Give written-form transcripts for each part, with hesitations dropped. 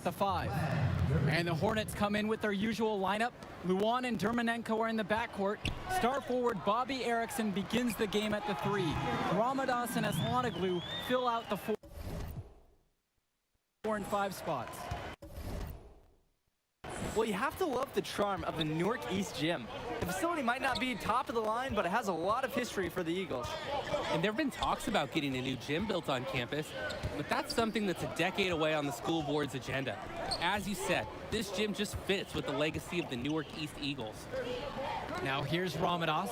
the 5. And the Hornets come in with their usual lineup. Luan and Dermanenko are in the backcourt. Star forward Bobby Erickson begins the game at the 3. Ramadas and Aslanoglu fill out the 4 and 5 spots. Well, you have to love the charm of the Newark East Gym. The facility might not be top of the line, but it has a lot of history for the Eagles. And there have been talks about getting a new gym built on campus, but that's something that's a decade away on the school board's agenda. As you said, this gym just fits with the legacy of the Newark East Eagles. Now here's Ramadas.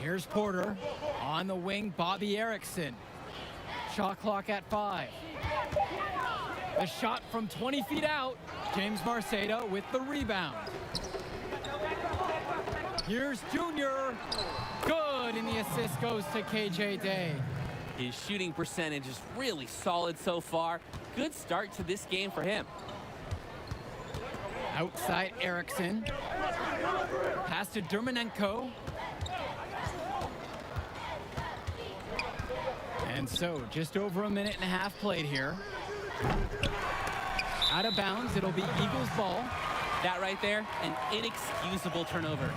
Here's Porter. On the wing, Bobby Erickson. Shot clock at 5. The shot from 20 feet out. James Marceda with the rebound. Here's Junior. Good, and the assist goes to KJ Day. His shooting percentage is really solid so far. Good start to this game for him. Outside Erickson. Pass to Dermanenko. And so, just over a minute and a half played here. Out of bounds, it'll be Eagles ball. That right there, an inexcusable turnover.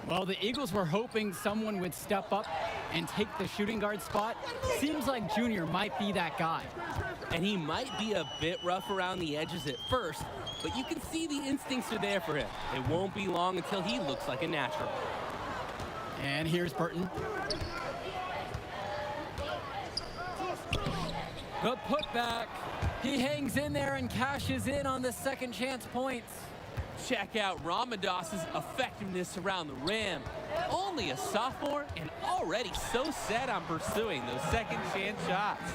Well, the Eagles were hoping someone would step up and take the shooting guard spot. Seems like Junior might be that guy. And he might be a bit rough around the edges at first, but you can see the instincts are there for him. It won't be long until he looks like a natural. And here's Burton. The putback. He hangs in there and cashes in on the second chance points. Check out Ramadas's effectiveness around the rim. Only a sophomore and already so set on pursuing those second chance shots.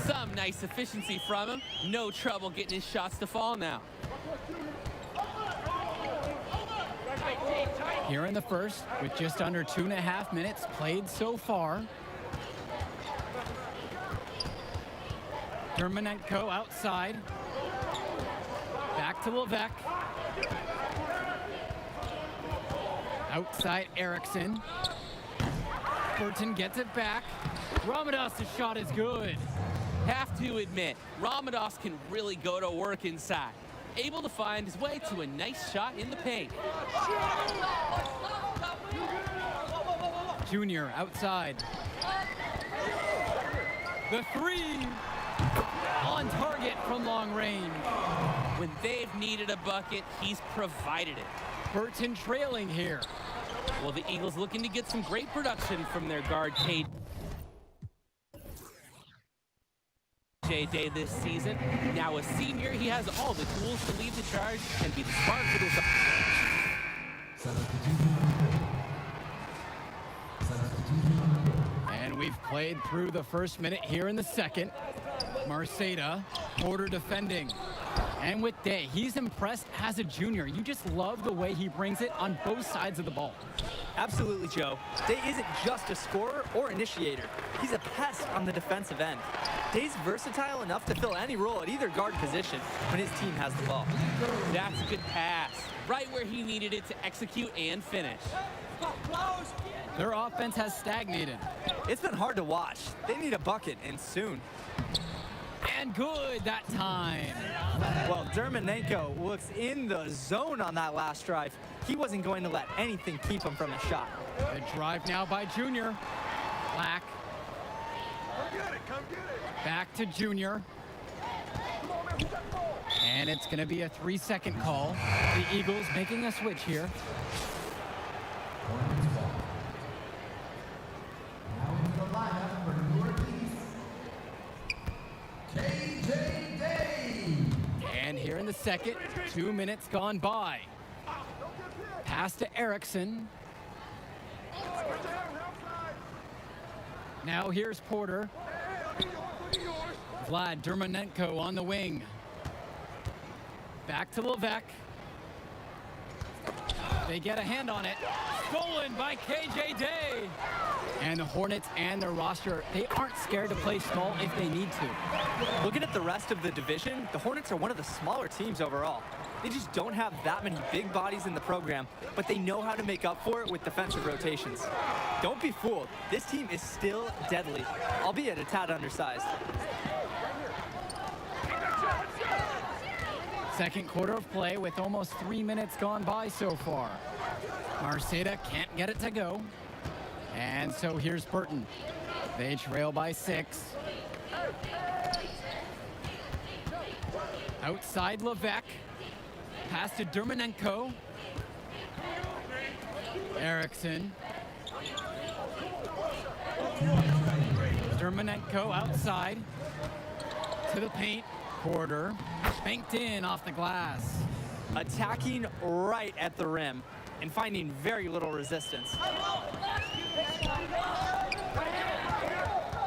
Some nice efficiency from him. No trouble getting his shots to fall now. Here in the first, with just under 2.5 minutes played so far. Dermanenko outside. Back to Levesque. Outside Erickson. Burton gets it back. Ramadas' shot is good. Have to admit, Ramadas can really go to work inside. Able to find his way to a nice shot in the paint. Junior outside. The 3 on target from long range. When they've needed a bucket, he's provided it. Burton trailing here. Well, the Eagles looking to get some great production from their guard, KJ Day this season. Now a senior, he has all the tools to lead the charge and be the spark for this. And we've played through the first minute here in the second. Marceda, Porter defending. And with Day, he's impressed as a junior. You just love the way he brings it on both sides of the ball. Absolutely, Joe. Day isn't just a scorer or initiator. He's a pest on the defensive end. Day's versatile enough to fill any role at either guard position when his team has the ball. That's a good pass. Right where he needed it to execute and finish. Their offense has stagnated. It's been hard to watch. They need a bucket, and soon. And good that time. Well, Dermanenko looks in the zone on that last drive. He wasn't going to let anything keep him from a shot. The drive now by Junior. Black. Back to Junior. And it's going to be a 3-second call. The Eagles making a switch here. And here in the second, 2 minutes gone by. Pass to Erickson. Now here's Porter. Vlad Dermanenko on the wing. Back to Levesque. They get a hand on it. Stolen by KJ Day. And the Hornets and their roster, they aren't scared to play small if they need to. Looking at the rest of the division, the Hornets are one of the smaller teams overall. They just don't have that many big bodies in the program, but they know how to make up for it with defensive rotations. Don't be fooled. This team is still deadly, albeit a tad undersized. Second quarter of play with almost 3 minutes gone by so far. Marceda can't get it to go. And so here's Burton. They trail by 6. Outside Levesque. Pass to Dermanenko. Erickson. Dermanenko outside. To the paint. Porter. Banked in off the glass. Attacking right at the rim and finding very little resistance.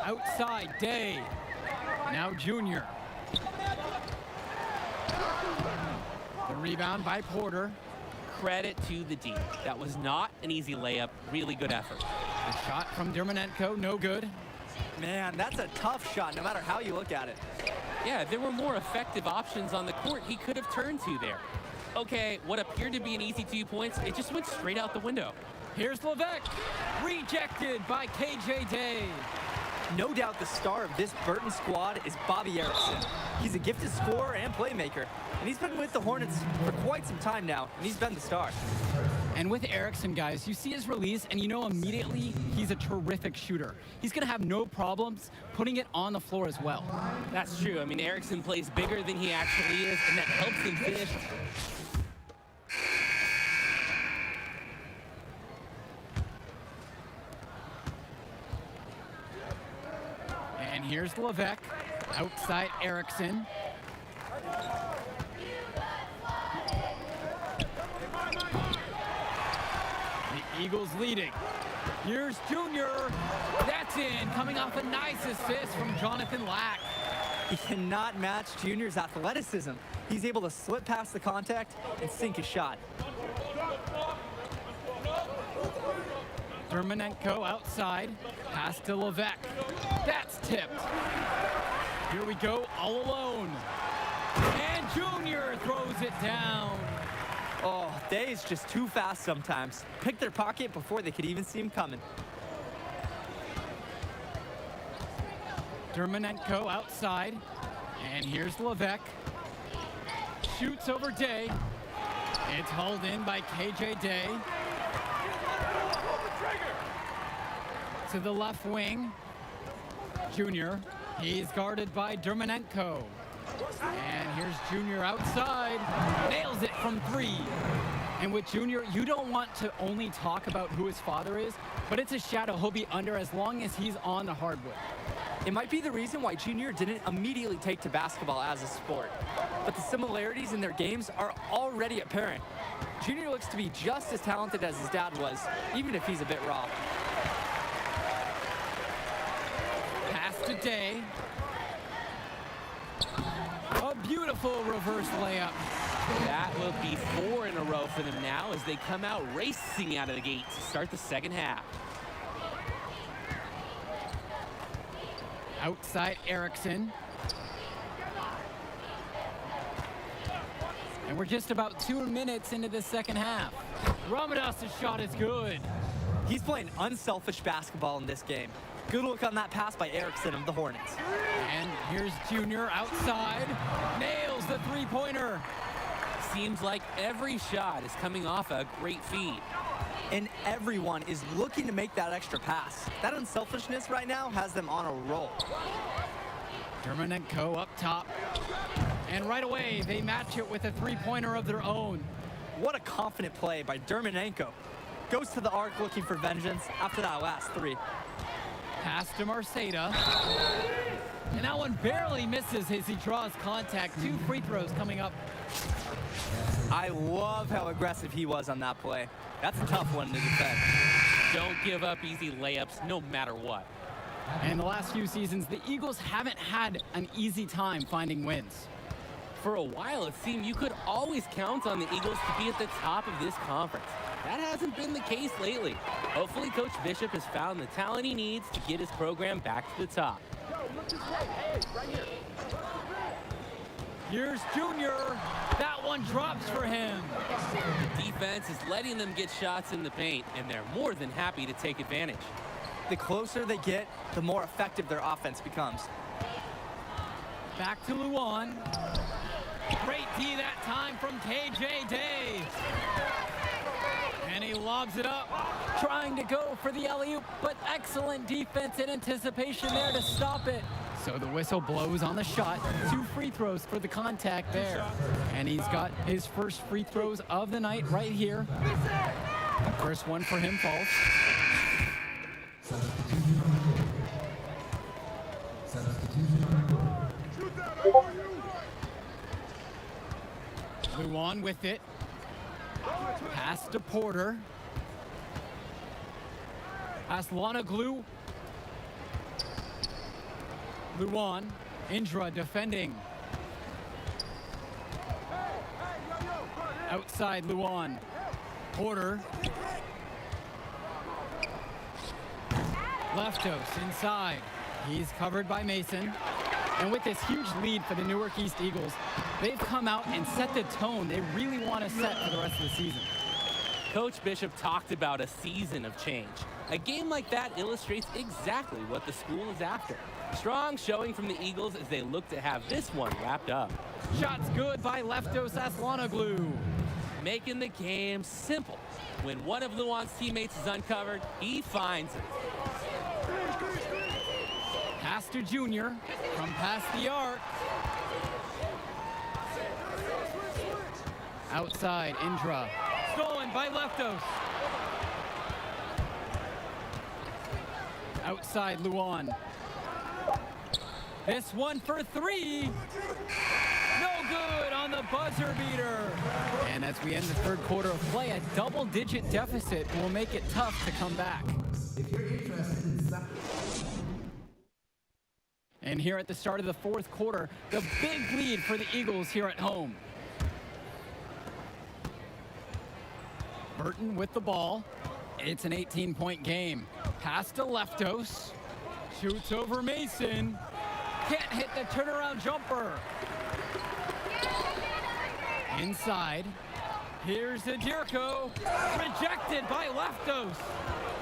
Outside, Day. Now Junior. The rebound by Porter. Credit to the D. That was not an easy layup. Really good effort. The shot from Dermanenko, no good. Man, that's a tough shot no matter how you look at it. Yeah, there were more effective options on the court he could have turned to there. Okay, what appeared to be an easy 2 points, it just went straight out the window. Here's Levesque. Rejected by KJ Day. No doubt the star of this Burton squad is Bobby Erickson. He's a gifted scorer and playmaker, and he's been with the Hornets for quite some time now, and he's been the star. And with Erickson, guys, you see his release, and you know immediately he's a terrific shooter. He's going to have no problems putting it on the floor as well. That's true. I mean, Erickson plays bigger than he actually is, and that helps him finish. And here's Levesque, outside Erickson. The Eagles leading. Here's Junior. That's in, coming off a nice assist from Jonathan Lack. He cannot match Junior's athleticism. He's able to slip past the contact and sink a shot. Dermanenko outside, pass to Levesque. That's tipped. Here we go, all alone. And Junior throws it down. Oh, Day's just too fast sometimes. Pick their pocket before they could even see him coming. Dermanenko outside, and here's Levesque. Shoots over Day. It's hauled in by KJ Day. To the left wing, Junior. He's guarded by Dermanenko. And here's Junior outside. Nails it from 3. And with Junior, you don't want to only talk about who his father is, but it's a shadow he'll be under as long as he's on the hardwood. It might be the reason why Junior didn't immediately take to basketball as a sport, but the similarities in their games are already apparent. Junior looks to be just as talented as his dad was, even if he's a bit raw. Pass to Day. A beautiful reverse layup. That will be 4 in a row for them now as they come out racing out of the gate to start the second half. Outside Erickson. And we're just about 2 minutes into the second half. Ramadas' shot is good. He's playing unselfish basketball in this game. Good look on that pass by Erickson of the Hornets. And here's Junior outside. Nails the three-pointer. Seems like every shot is coming off a great feed. And everyone is looking to make that extra pass. That unselfishness right now has them on a roll. Dermanenko up top. And right away, they match it with a three-pointer of their own. What a confident play by Dermanenko. Goes to the arc looking for vengeance after that last 3. Pass to Marceda. And that one barely misses as he draws contact. 2 free throws coming up. I love how aggressive he was on that play. That's a tough one to defend. Don't give up easy layups no matter what. In the last few seasons, the Eagles haven't had an easy time finding wins. For a while, it seemed you could always count on the Eagles to be at the top of this conference. That hasn't been the case lately. Hopefully, Coach Bishop has found the talent he needs to get his program back to the top. Here's Junior. That one drops for him. The defense is letting them get shots in the paint, and they're more than happy to take advantage. The closer they get, the more effective their offense becomes. Back to Luan. Great D that time from KJ Day. And he lobs it up. Trying to go for the alley-oop, but excellent defense and anticipation there to stop it. So the whistle blows on the shot. 2 free throws for the contact there. And he's got his first free throws of the night right here. First one for him falls. Luan with it. Pass to Porter. Aslanoglu. Luan. Indra defending. Outside Luan. Porter. Leftos inside. He's covered by Mason. And with this huge lead for the Newark East Eagles, they've come out and set the tone they really want to set for the rest of the season. Coach Bishop talked about a season of change. A game like that illustrates exactly what the school is after. Strong showing from the Eagles as they look to have this one wrapped up. Shots good by Leftos Aslanoglu. Making the game simple. When one of Luan's teammates is uncovered, he finds it. Pass to Junior from past the arc. Outside, Indra. Stolen by Leftos. Outside, Luan. This one for 3. No good on the buzzer beater. And as we end the third quarter of play, a double-digit deficit will make it tough to come back. If you're interested in And here at the start of the fourth quarter, the big lead for the Eagles here at home. Burton with the ball. It's an 18-point game. Pass to Leftos. Shoots over Mason. Can't hit the turnaround jumper. Inside. Here's Adirko. Rejected by Leftos.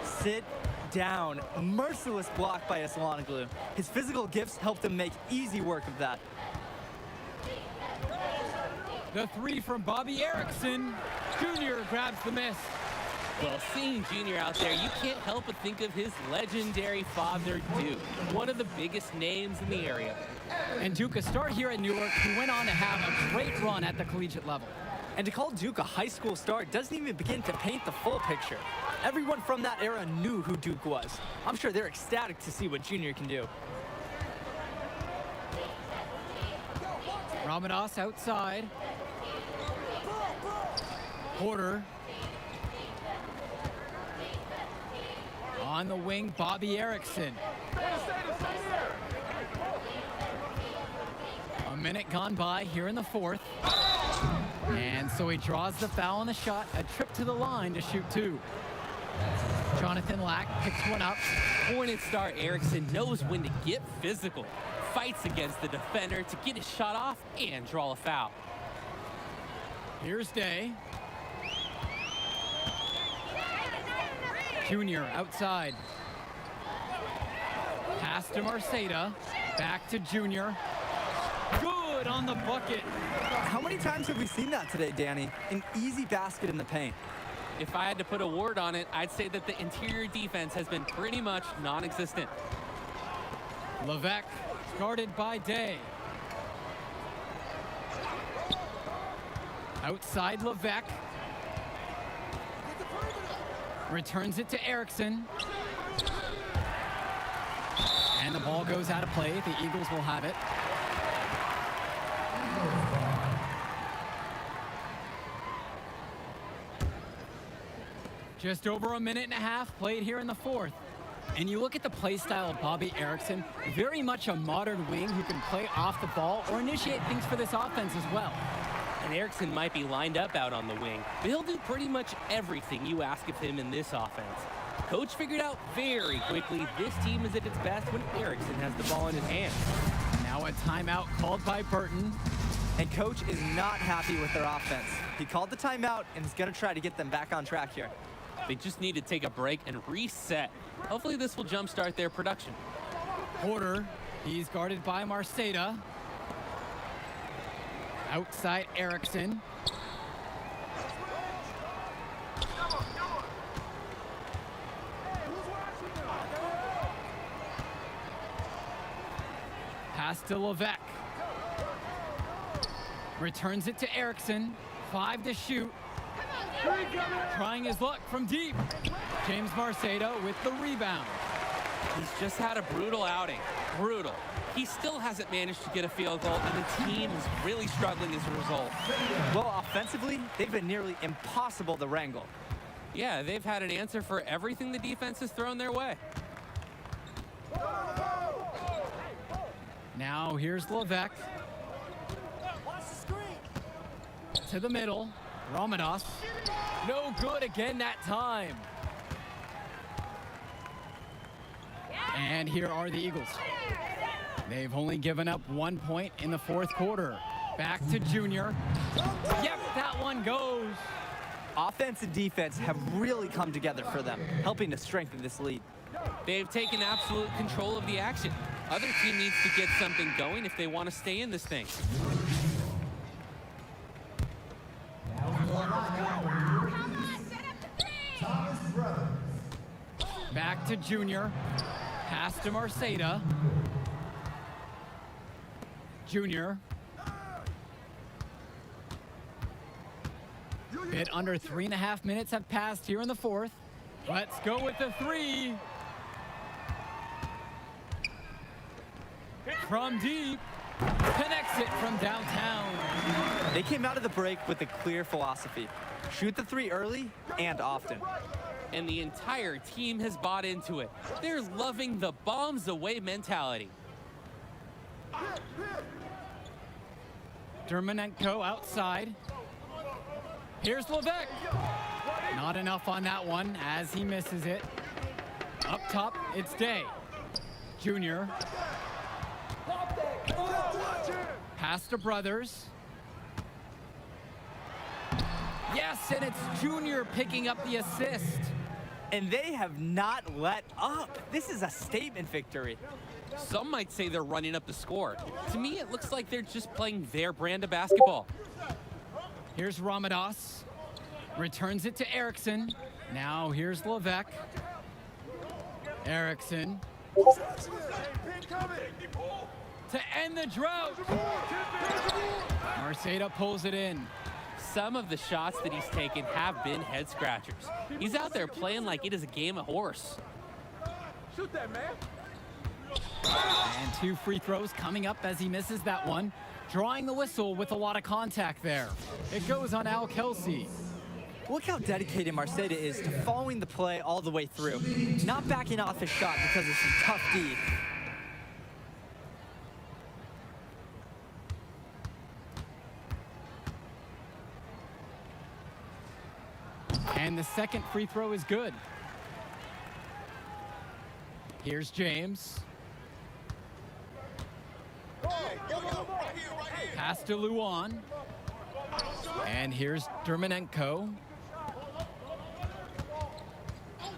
Sit down. Merciless block by Aslanoglu. His physical gifts helped him make easy work of that. The 3 from Bobby Erickson. Junior grabs the miss. Well, seeing Junior out there, you can't help but think of his legendary father, Duke, one of the biggest names in the area. And Duke, a star here at Newark, who went on to have a great run at the collegiate level. And to call Duke a high school star doesn't even begin to paint the full picture. Everyone from that era knew who Duke was. I'm sure they're ecstatic to see what Junior can do. Ramadas outside. Porter. On the wing, Bobby Erickson. A minute gone by here in the fourth. And so he draws the foul on the shot, a trip to the line to shoot 2. Jonathan Lack picks one up. Hornet star Erickson knows when to get physical. Fights against the defender to get his shot off and draw a foul. Here's Day. Junior outside. Pass to Marceda. Back to Junior. Good on the bucket. How many times have we seen that today, Danny? An easy basket in the paint. If I had to put a word on it, I'd say that the interior defense has been pretty much non-existent. Levesque guarded by Day. Outside Levesque. Returns it to Erickson. And the ball goes out of play. The Eagles will have it. Just over a minute and a half played here in the fourth. And you look at the play style of Bobby Erickson, very much a modern wing who can play off the ball or initiate things for this offense as well. And Erickson might be lined up out on the wing, but he'll do pretty much everything you ask of him in this offense. Coach figured out very quickly this team is at its best when Erickson has the ball in his hands. Now a timeout called by Burton. And coach is not happy with their offense. He called the timeout and is going to try to get them back on track here. They just need to take a break and reset. Hopefully this will jumpstart their production. Porter, he's guarded by Marceda. Outside Erickson. Pass to Levesque. Returns it to Erickson. 5 to shoot. Trying his luck from deep. James Marceda with the rebound. He's just had a brutal outing. Brutal. He still hasn't managed to get a field goal, and the team is really struggling as a result. Well, offensively, they've been nearly impossible to wrangle. Yeah, they've had an answer for everything the defense has thrown their way. Now here's Levesque. To the middle. Ramadas. No good again that time. And here are the Eagles. They've only given up 1 point in the fourth quarter. Back to Junior. Yep, that one goes. Offense and defense have really come together for them, helping to strengthen this lead. They've taken absolute control of the action. Other team needs to get something going if they want to stay in this thing. Back to Junior. Pass to Marceda. Junior. Bit under 3.5 minutes have passed here in the fourth. Let's go with the three. From deep. Connects it from downtown. They came out of the break with a clear philosophy. Shoot the three early and often. And the entire team has bought into it. They're loving the bombs away mentality. Dermonenko outside. Here's Levesque. Not enough on that one as he misses it. Up top, it's Day. Junior. Pass to Brothers. Yes, and it's Junior picking up the assist. And they have not let up. This is a statement victory. Some might say they're running up the score. To me, it looks like they're just playing their brand of basketball. Here's Ramadas. Returns it to Erickson. Now here's Levesque. Erickson. To end the drought. Marceda pulls it in. Some of the shots that he's taken have been head scratchers. He's out there playing like it is a game of horse. Shoot that, man. And 2 free throws coming up as he misses that one. Drawing the whistle with a lot of contact there. It goes on Al Kelsey. Look how dedicated Marceda is to following the play all the way through. Not backing off his shot because of some tough D. And the second free throw is good. Here's James. Pass to Luan. And here's Dermonenko.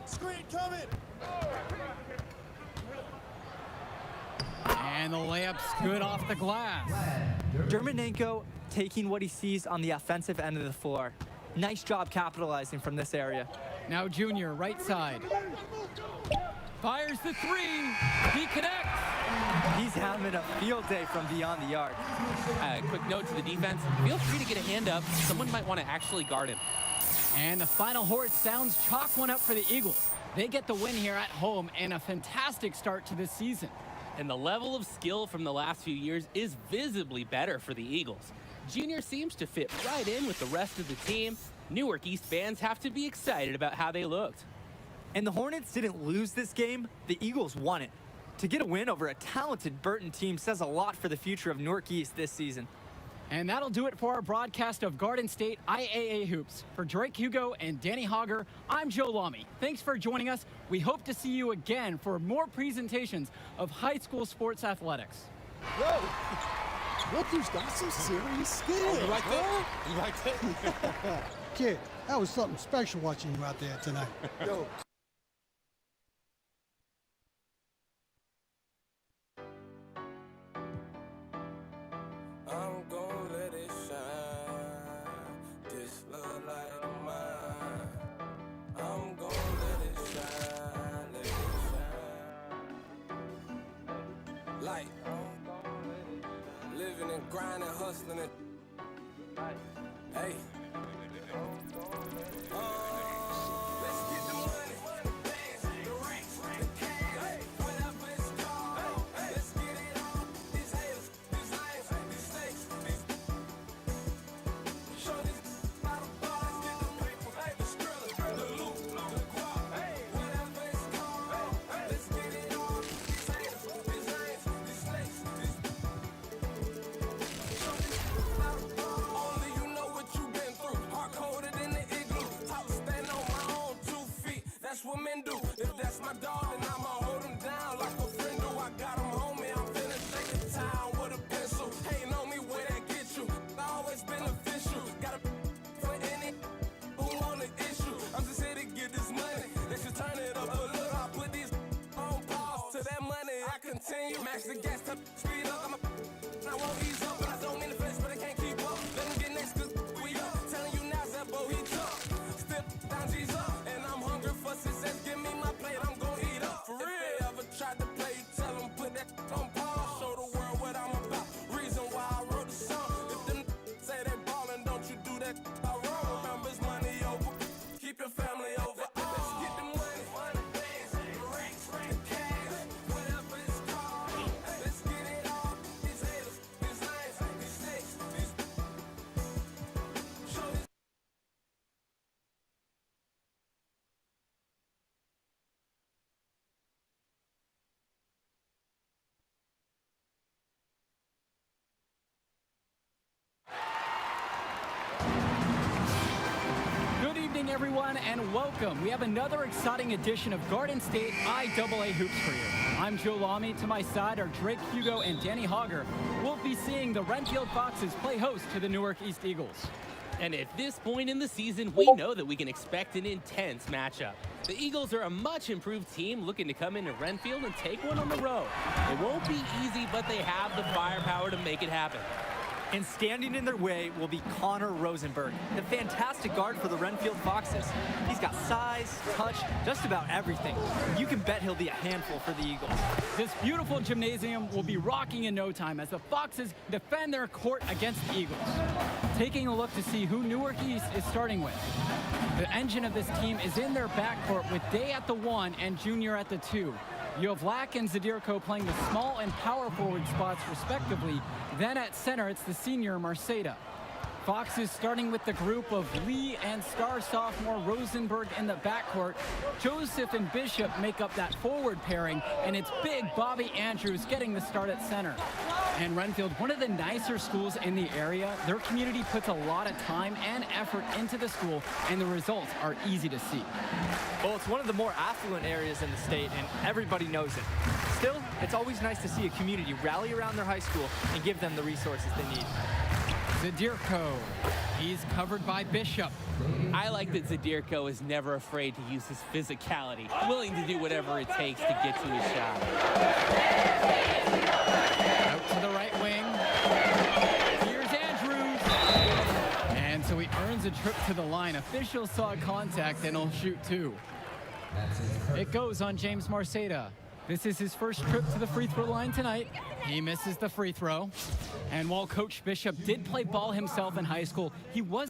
Screen coming. And the layup's good off the glass. Dermonenko taking what he sees on the offensive end of the floor. Nice job capitalizing from this area. Now Junior, right side. Fires the three. He connects. He's having a field day from beyond the arc. Quick note to the defense. Feel free to get a hand up. Someone might want to actually guard him. And the final horse sounds chalk one up for the Eagles. They get the win here at home and a fantastic start to this season. And the level of skill from the last few years is visibly better for the Eagles. Junior seems to fit right in with the rest of the team. Newark East fans have to be excited about how they looked. And the Hornets didn't lose this game, the Eagles won it. To get a win over a talented Burton team says a lot for the future of Newark East this season. And that'll do it for our broadcast of Garden State IAA Hoops. For Drake Hugo and Danny Hogger, I'm Joe Lamy. Thanks for joining us. We hope to see you again for more presentations of high school sports athletics. Whoa. Look who's got some serious skill. You like that? You like that? Kid, that was something special watching you out there tonight. Yo. I'm gon' let it shine. This love light of mine. I'm gon' let it shine, let it shine. Light. Living and grinding, hustling and hey. Let's get the money, the bands, the racks, the cash, whatever it's called. Let's get it on. These haters, these lions, these snakes, these show these bottle bars, get the paper, the skrilla, the loop, the guap, whatever it's called. Let's get it on. These haters, these lions, these snakes, these show these bottle bars. Only you know what you've been through. Hard coded in the igloo. Top stand on my own 2 feet. That's what men do. If that's my dog, then I'ma hold him down like a friend do. I got him homie. I'm finna take the town with a pencil. Hating on me, where that get you? I always been official. Got a for any who want an issue. I'm just here to get this money. They should turn it up a little. I put these on pause. To that money, I continue. Max the gas, speed up. I won't ease up, but I don't mean to flex, but I can't keep up. Let him get next, cause we up. Telling you now, Zeppo, he tough. Still down, G's up. And I'm hungry for success. Give me my plate, I'm gon' eat up. For real. If they ever tried to play, you tell them put that on pause. Show the world what I'm about. Reason why I wrote the song. If them say they ballin', don't you do that wrong. Remember, it's money over. Keep your family over. Let's get the money. The bands, the racks, the cash, whatever it's called. Let's get it all. These haters, these lions, these snakes, these show these. Good evening, everyone, and welcome. We have another exciting edition of Garden State IAA Hoops for you. I'm Joe Lamy. To my side are Drake Hugo and Danny Hogger. We'll be seeing the Renfield Foxes play host to the Newark East Eagles. And at this point in the season, we know that we can expect an intense matchup. The Eagles are a much improved team looking to come into Renfield and take one on the road. It won't be easy, but they have the firepower to make it happen. And standing in their way will be Connor Rosenberg, the fantastic guard for the Renfield Foxes. He's got size, touch, just about everything. You can bet he'll be a handful for the Eagles. This beautiful gymnasium will be rocking in no time as the Foxes defend their court against the Eagles. Taking a look to see who Newark East is starting with. The engine of this team is in their backcourt with Day at the 1 and Junior at the 2. You have Lack and Zadirko playing the small and power forward spots respectively. Then at center, it's the senior Marceda. Foxes starting with the group of Lee and star sophomore Rosenberg in the backcourt. Joseph and Bishop make up that forward pairing, and it's big Bobby Andrews getting the start at center. And Renfield, one of the nicer schools in the area, their community puts a lot of time and effort into the school, and the results are easy to see. Well, it's one of the more affluent areas in the state, and everybody knows it. Still, it's always nice to see a community rally around their high school and give them the resources they need. Zadirko, he's covered by Bishop. I like that Zadirko is never afraid to use his physicality, willing to do whatever it takes to get to his shot. Out to the right wing. Here's Andrews. And so he earns a trip to the line. Officials saw contact and he'll shoot two. It goes on James Marceda. This is his first trip to the free throw line tonight. He misses the free throw. And while Coach Bishop did play ball himself in high school, he was